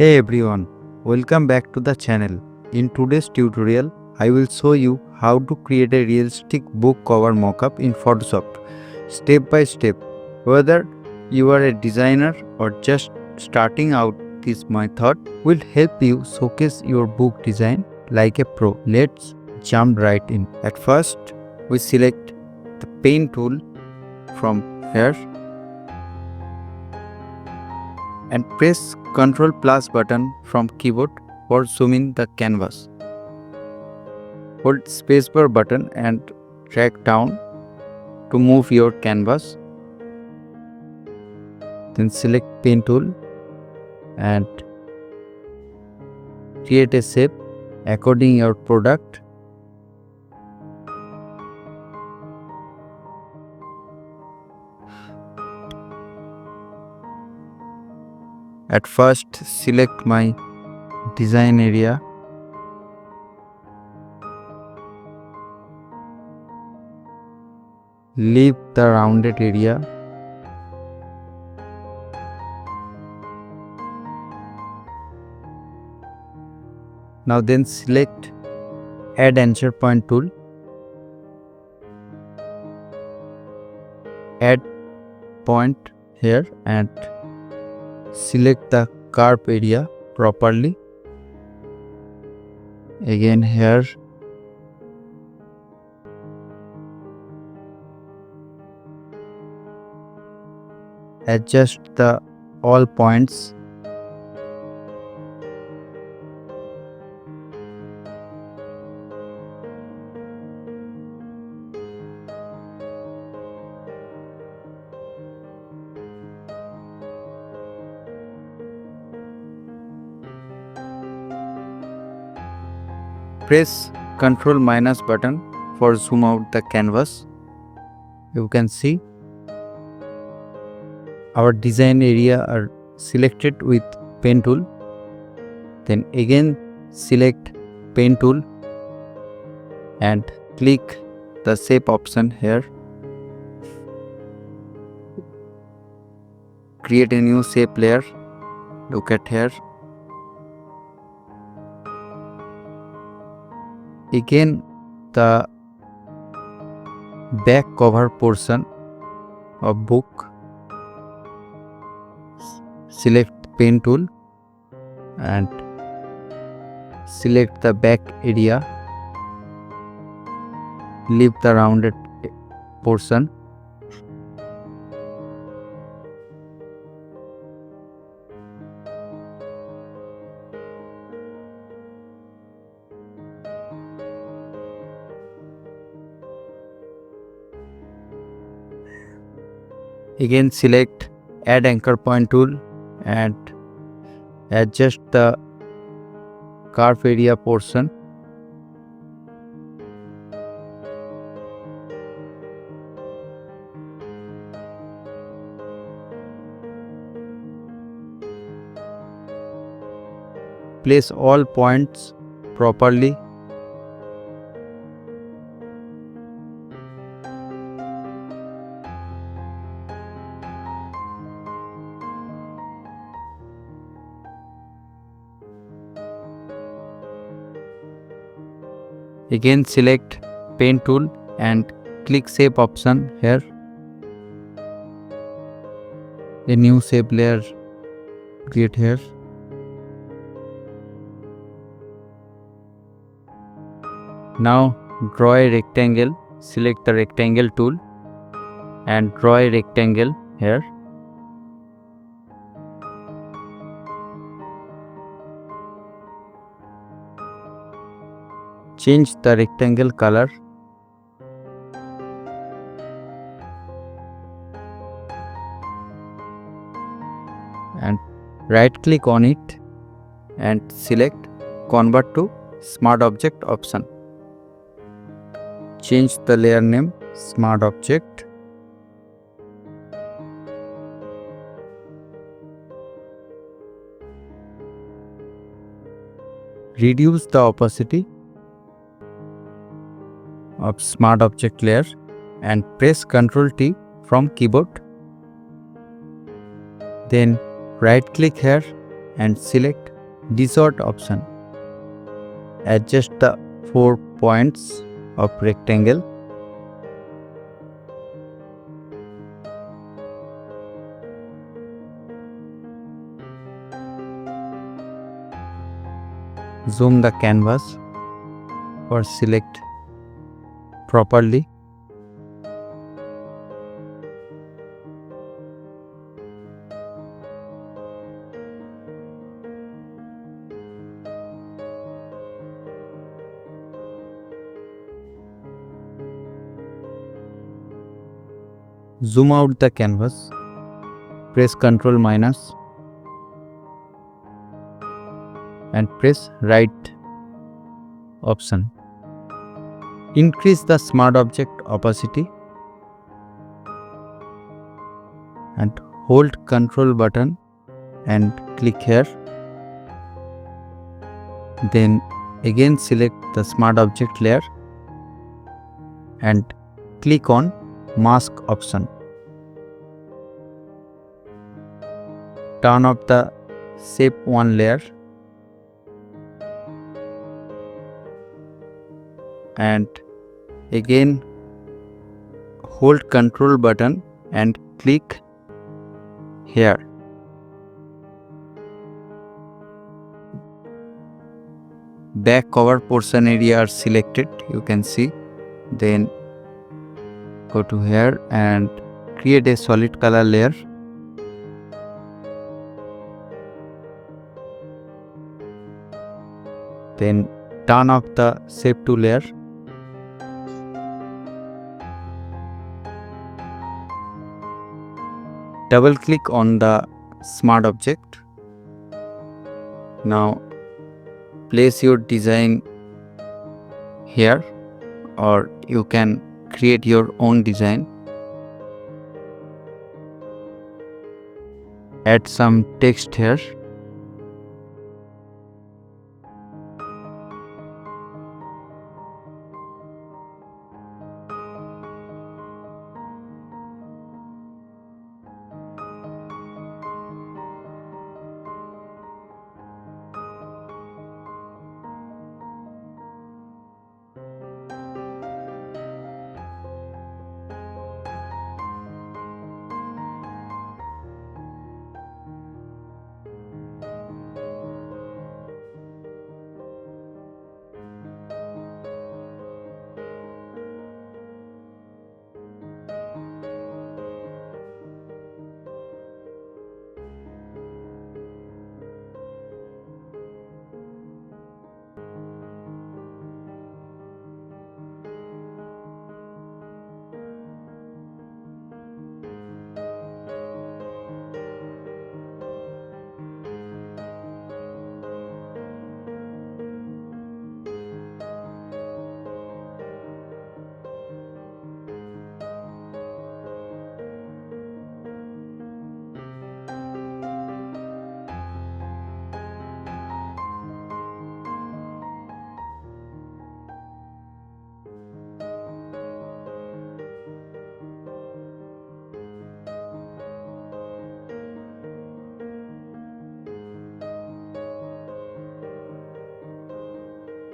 Hey everyone, welcome back to the channel. In today's tutorial, I will show you how to create a realistic book cover mockup in Photoshop, step by step. Whether you are a designer or just starting out, this method will help you showcase your book design like a pro. Let's jump right in. At first, we select the pen tool from here and press Ctrl+ button from keyboard for zooming the canvas. Hold spacebar button and drag down to move your canvas. Then select pen tool and create a shape according your product. At first, select my design area. Leave the rounded area. Now then select Add Anchor Point tool. Add point here and select the curve area properly. Again here. Adjust the all points. Press Ctrl- button for zoom out the canvas. You can see our design area are selected with pen tool. Then again select pen tool and click the shape option here. Create a new shape layer. Look at here. Again the back cover portion of book. Select pen tool and select the back area. Leave the rounded portion. Again select Add Anchor Point tool and adjust the curve area portion. Place all points properly. Again select pen tool and click shape option here. A new shape layer create here. Now draw a rectangle. Select the rectangle tool and draw a rectangle here. Change the rectangle color. And right click on it and select Convert to Smart Object option. Change the layer name Smart Object. Reduce the opacity of Smart Object layer and press Ctrl+T from keyboard. Then right click here and select Distort option. Adjust the 4 points of rectangle. Zoom the canvas or select properly. Zoom out the canvas. Press Ctrl minus and press right option. Increase the smart object opacity and hold Ctrl button and click here. Then again select the smart object layer and click on mask option. Turn off the shape 1 layer and again hold Ctrl button and click here. Back cover portion area are selected, you can see. Then go to here and create a solid color layer. Then turn off the shape 2 layer. Double click on the smart object. Now place your design here, or you can create your own design. Add some text here.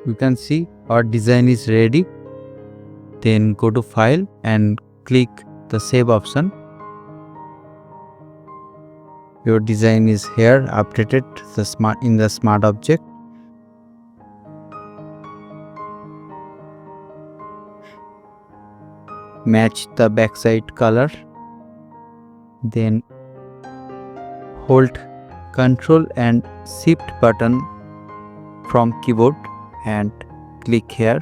You can see our design is ready. Then go to file and click the save option. Your design is here updated in the smart object. Match the backside color. Then hold Ctrl and Shift button from keyboard and click here.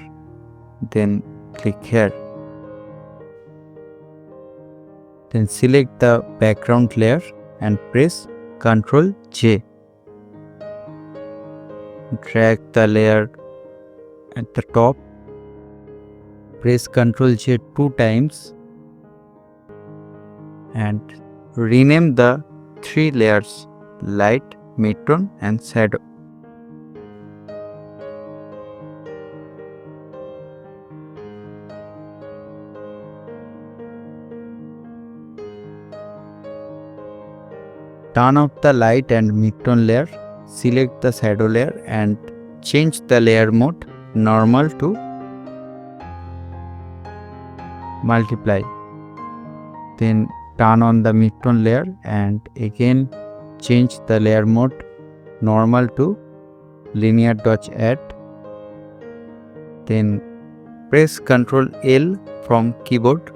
Then click here. Then select the background layer and press Ctrl J. Drag the layer at the top. Press Ctrl J 2 times and rename the 3 layers: light, midtone and shadow. Turn off the light and midtone layer select the shadow layer and change the layer mode normal to multiply. Then turn on the midtone layer and again change the layer mode normal to linear dodge add. Then press Ctrl L from keyboard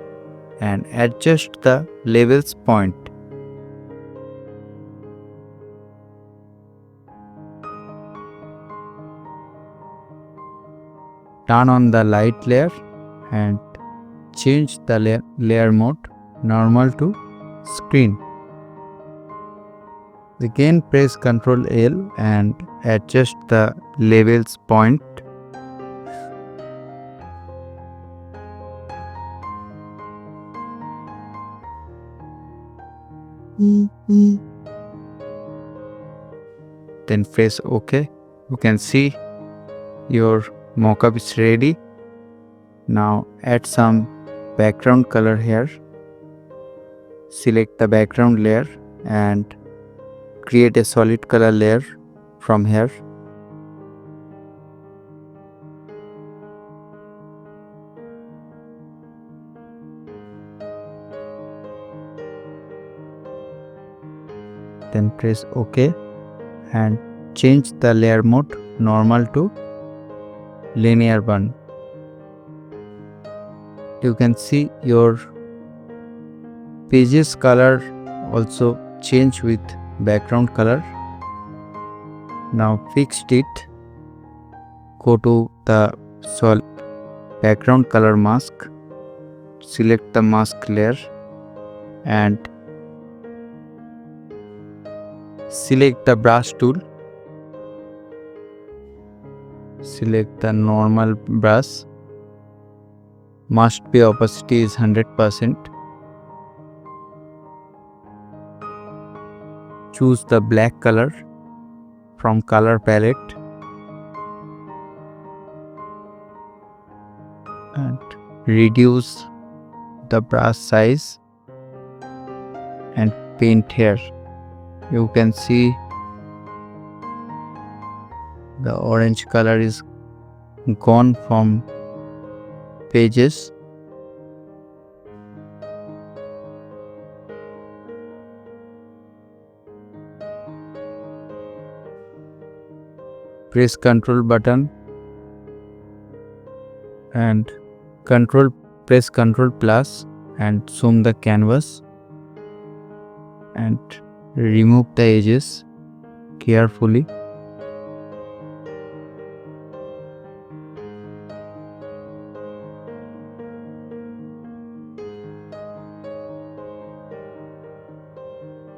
and adjust the levels point. Turn on the light layer and change the layer mode normal to screen. Again press Ctrl L and adjust the levels point. Then press OK. You can see your mockup is ready. Now add some background color here. Select the background layer and create a solid color layer from here. Then press OK and change the layer mode normal to linear one. You can see your pages color also change with background color. Now fixed it. Go to the background color mask. Select the mask layer and select the brush tool. Select the normal brush. Must be opacity is 100%. Choose the black color from color palette and reduce the brush size and paint here. You can see the orange color is gone from pages. Press Ctrl button and press Ctrl plus and zoom the canvas and remove the edges carefully.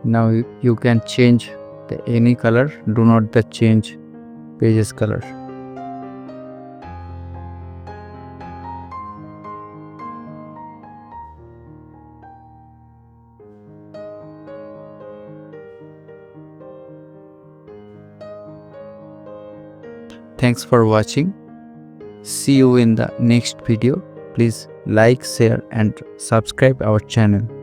Now you can change any color. Do not change pages color. Thanks for watching. See you in the next video. Please like, share and subscribe our channel.